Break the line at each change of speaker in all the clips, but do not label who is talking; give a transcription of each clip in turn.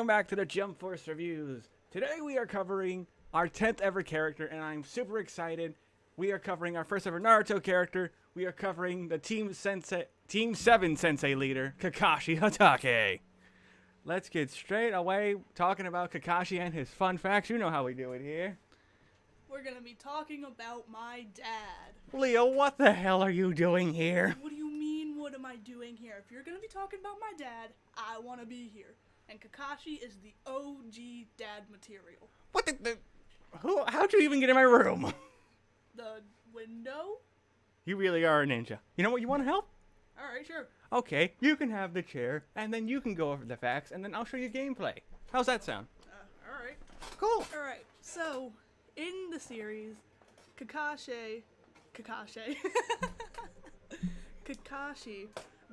welcome back to the Jump Force Reviews. Today we are covering our 10th ever character, and I'm super excited. We are covering our first ever Naruto character. We are covering the Team 7 Sensei leader, Kakashi Hatake. Let's get straight away talking about Kakashi and his fun facts. You know how we do it here.
We're gonna be talking about my dad.
Leo, what the hell are you doing here?
What do you mean, what am I doing here? If you're gonna be talking about my dad, I wanna be here. And Kakashi is the OG dad material.
What how'd you even get in my room?
The window?
You really are a ninja. You know what, you wanna help?
Alright, sure.
Okay, you can have the chair, and then you can go over the facts, and then I'll show you gameplay. How's that sound?
Alright.
Cool.
Alright, so, in the series, Kakashi,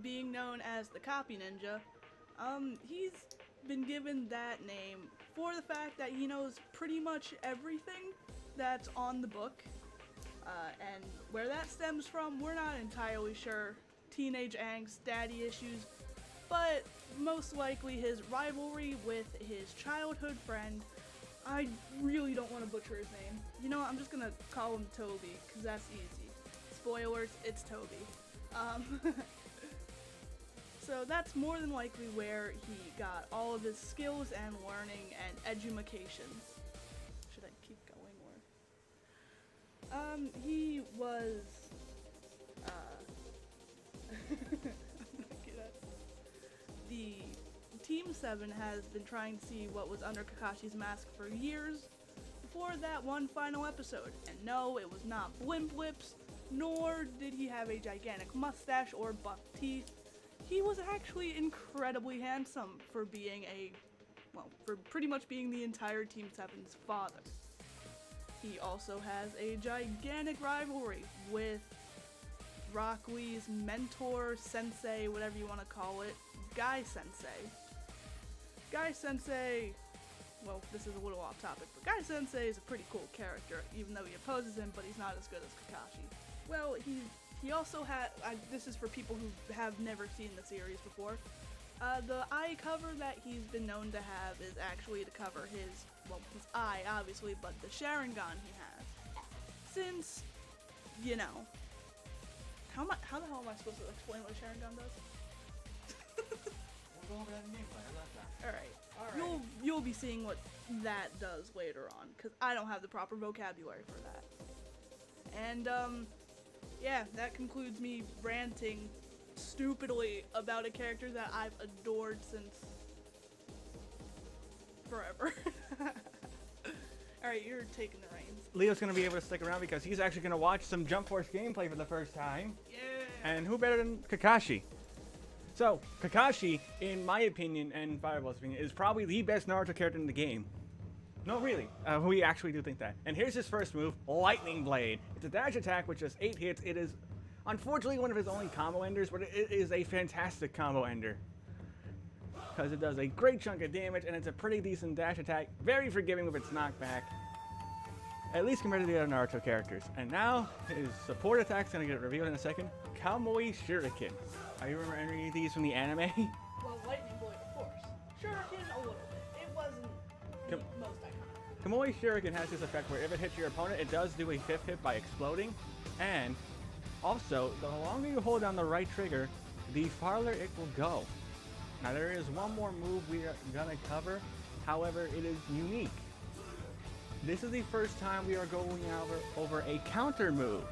being known as the Copy Ninja, he's been given that name for the fact that he knows pretty much everything that's on the book. And where that stems from, we're not entirely sure. Teenage angst, daddy issues, but most likely his rivalry with his childhood friend. I really don't want to butcher his name. You know what, I'm just gonna call him Toby, because that's easy. Spoilers, it's Toby. So that's more than likely where he got all of his skills and learning and edumacations. Should I keep going or? He was, the Team 7 has been trying to see what was under Kakashi's mask for years before that one final episode. And no, it was not blimp lips, nor did he have a gigantic mustache or buck teeth. He was actually incredibly handsome for being for pretty much being the entire Team 7's father. He also has a gigantic rivalry with Rock Lee's mentor, sensei, whatever you want to call it, Guy Sensei. Guy Sensei, well, this is a little off topic, but Guy Sensei is a pretty cool character, even though he opposes him, but he's not as good as Kakashi. Well, he also had, this is for people who have never seen the series before, the eye cover that he's been known to have is actually to cover his eye, obviously, but the Sharingan he has. Since, you know, how the hell am I supposed to explain what a Sharingan does?
We'll go over that in gameplay. I love that.
Alright. You'll be seeing what that does later on, because I don't have the proper vocabulary for that. And, yeah, that concludes me ranting stupidly about a character that I've adored since forever. Alright, you're taking the reins.
Leo's going to be able to stick around because he's actually going to watch some Jump Force gameplay for the first time.
Yeah!
And who better than Kakashi? So, Kakashi, in my opinion, and Fireball's opinion, is probably the best Naruto character in the game. No, really. We actually do think that. And here's his first move, Lightning Blade. It's a dash attack with just 8 hits. It is, unfortunately, one of his only combo enders, but it is a fantastic combo ender. Because it does a great chunk of damage, and it's a pretty decent dash attack. Very forgiving with its knockback. At least compared to the other Naruto characters. And now, his support attack's going to get revealed in a second. Kamui Shuriken. Do you remember any of these from the anime?
Well, Lightning Blade, of course. Shuriken, a little bit. It wasn't the most iconic.
Kamui Shuriken has this effect where if it hits your opponent, it does do a 5th hit by exploding. And also, the longer you hold down the right trigger, the farther it will go. Now there is one more move we are going to cover. However, it is unique. This is the first time we are going over a counter move.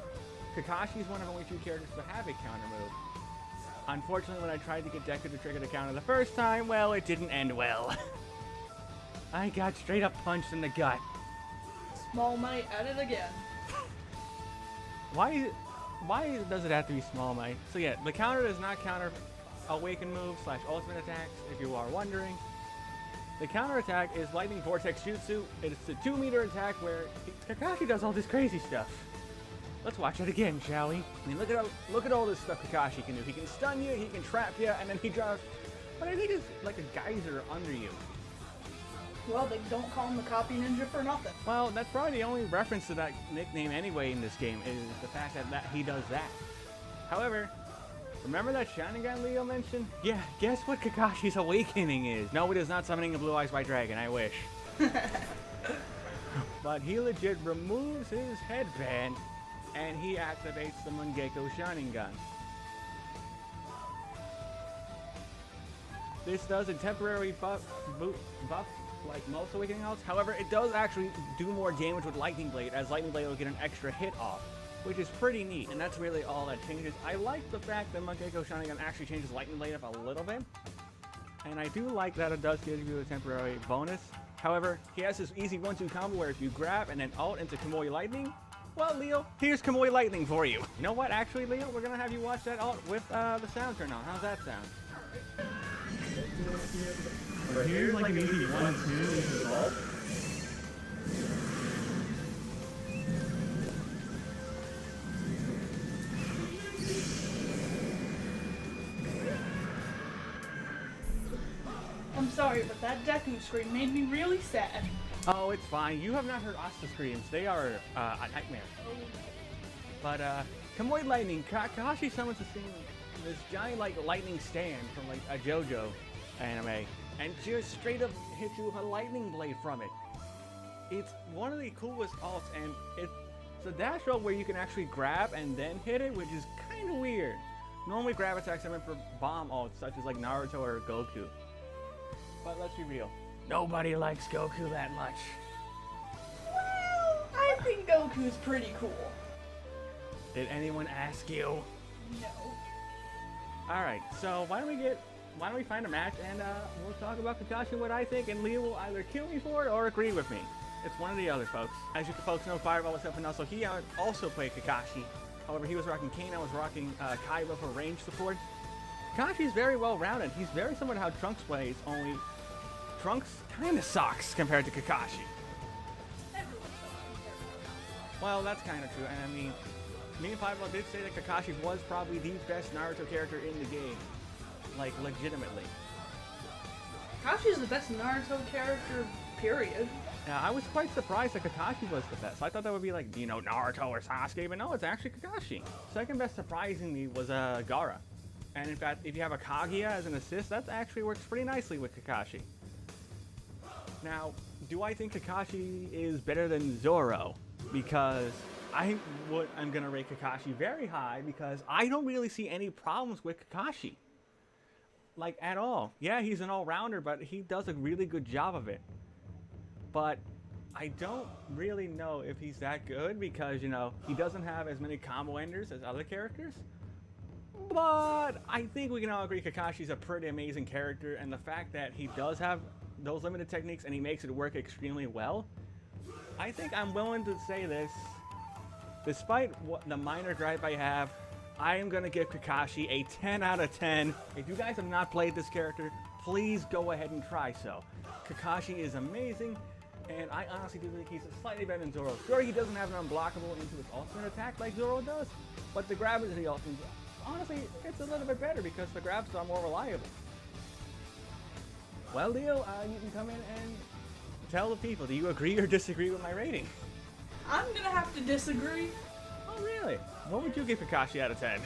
Kakashi is one of only 2 characters to have a counter move. Unfortunately, when I tried to get Deku to trigger the counter the first time, well, it didn't end well. I got straight up punched in the gut.
Small Might at it again.
Why does it have to be Small Might? So yeah, the counter does not counter Awaken move / ultimate attacks, if you are wondering. The counter attack is Lightning Vortex Jutsu. It's a 2-meter attack where Kakashi does all this crazy stuff. Let's watch it again, shall we? I mean, look at all this stuff Kakashi can do. He can stun you, he can trap you, and then he drops what I think is like a geyser under you.
Well, they don't call him the Copy Ninja for nothing.
Well, that's probably the only reference to that nickname anyway in this game, is the fact that he does that. However, Remember that Sharingan Leo mentioned? Yeah, guess what Kakashi's awakening is? No, it is not summoning a Blue Eyes White Dragon, I wish. But he legit removes his headband and he activates the Mangekyo Sharingan. This does a temporary buff like most Awakening Outs. However, it does actually do more damage with Lightning Blade, as Lightning Blade will get an extra hit off, which is pretty neat, and that's really all that changes. I like the fact that Mangekyo Sharingan actually changes Lightning Blade up a little bit, and I do like that it does give you a temporary bonus. However, he has this easy 1-2 combo where if you grab and then ult into Kamui Lightning, well, Leo, here's Kamui Lightning for you. You know what, actually, Leo, we're gonna have you watch that ult with the sound turned on. How's that sound?
But here's like an easy 1-2 into the vault.
I'm sorry, but that Deku scream made me really sad.
Oh, it's fine. You have not heard Asta screams. They are a nightmare. But Kamui Lightning, Kakashi summons this giant like lightning stand from like a JoJo anime, and just straight up hits you with a lightning blade from it. It's one of the coolest ults, and it's a dash ult where you can actually grab and then hit it, which is kind of weird. Normally grab attacks are meant for bomb ults, such as like Naruto or Goku. But let's be real, nobody likes Goku that much.
Well, I think Goku's pretty cool.
Did anyone ask you?
No.
Alright, so why don't we find a match and we'll talk about Kakashi, what I think, and Leo will either kill me for it or agree with me. It's one or the other, folks. As you folks know, Fireball was helping out, so he also played Kakashi. However, he was rocking Kane, I was rocking Kaiba for range support. Kakashi's very well rounded. He's very similar to how Trunks plays, only Trunks kind of sucks compared to Kakashi. Well, that's kind of true, and I mean, me and Fireball did say that Kakashi was probably the best Naruto character in the game. Like, legitimately.
Kakashi's the best Naruto character, period.
Yeah, I was quite surprised that Kakashi was the best. I thought that would be like, you know, Naruto or Sasuke, but no, it's actually Kakashi. Second best, surprisingly, was Gaara. And in fact, if you have a Kaguya as an assist, that actually works pretty nicely with Kakashi. Now, do I think Kakashi is better than Zoro? Because I'm gonna rate Kakashi very high because I don't really see any problems with Kakashi. Like, at all. Yeah, he's an all-rounder, but he does a really good job of it. But I don't really know if he's that good because, you know, he doesn't have as many combo enders as other characters. But I think we can all agree Kakashi's a pretty amazing character, and the fact that he does have those limited techniques and he makes it work extremely well, I think I'm willing to say this. Despite what the minor gripe I have, I am going to give Kakashi a 10 out of 10. If you guys have not played this character, please go ahead and try so. Kakashi is amazing, and I honestly do think he's slightly better than Zoro. Sure, he doesn't have an unblockable into his ultimate attack like Zoro does, but the grab into the ultimate, honestly, it's a little bit better because the grabs are more reliable. Well, Leo, you can come in and tell the people, do you agree or disagree with my rating?
I'm gonna have to disagree.
Oh, really? What would you give Kakashi out of 10?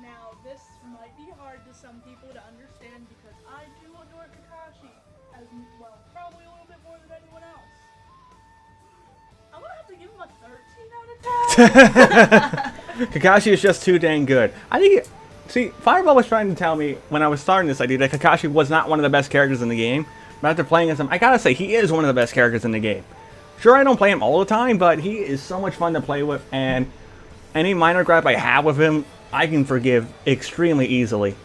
Now this might be hard to some people to understand because I do adore Kakashi as well, probably a little bit more than anyone else. I'm gonna have to give him a 13 out of 10.
Kakashi is just too dang good. I think, see, Fireball was trying to tell me when I was starting this idea that Kakashi was not one of the best characters in the game. But after playing as him, I gotta say, he is one of the best characters in the game. Sure, I don't play him all the time, but he is so much fun to play with, and any minor gripe I have with him, I can forgive extremely easily.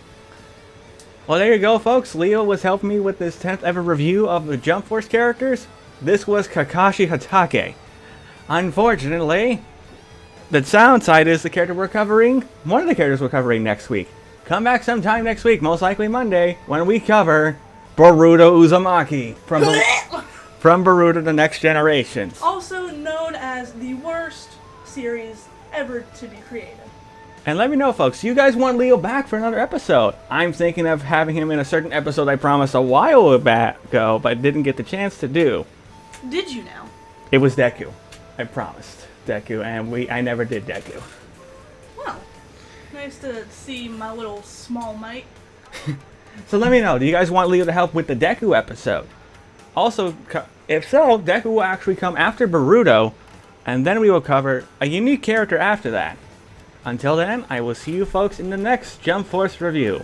Well, there you go, folks. Leo was helping me with this 10th ever review of the Jump Force characters. This was Kakashi Hatake. Unfortunately, the sound side is the character we're covering, one of the characters we're covering next week. Come back sometime next week, most likely Monday, when we cover Boruto Uzumaki from Boruto The Next Generation.
Also known as the worst series ever to be created.
And let me know, folks, you guys want Leo back for another episode? I'm thinking of having him in a certain episode I promised a while ago, but didn't get the chance to do.
Did you now?
It was Deku. I promised Deku, and I never did Deku.
Well, Nice to see my little small mate.
So let me know, do you guys want Leo to help with the Deku episode? Also, if so, Deku will actually come after Boruto, and then we will cover a unique character after that. Until then, I will see you folks in the next Jump Force review.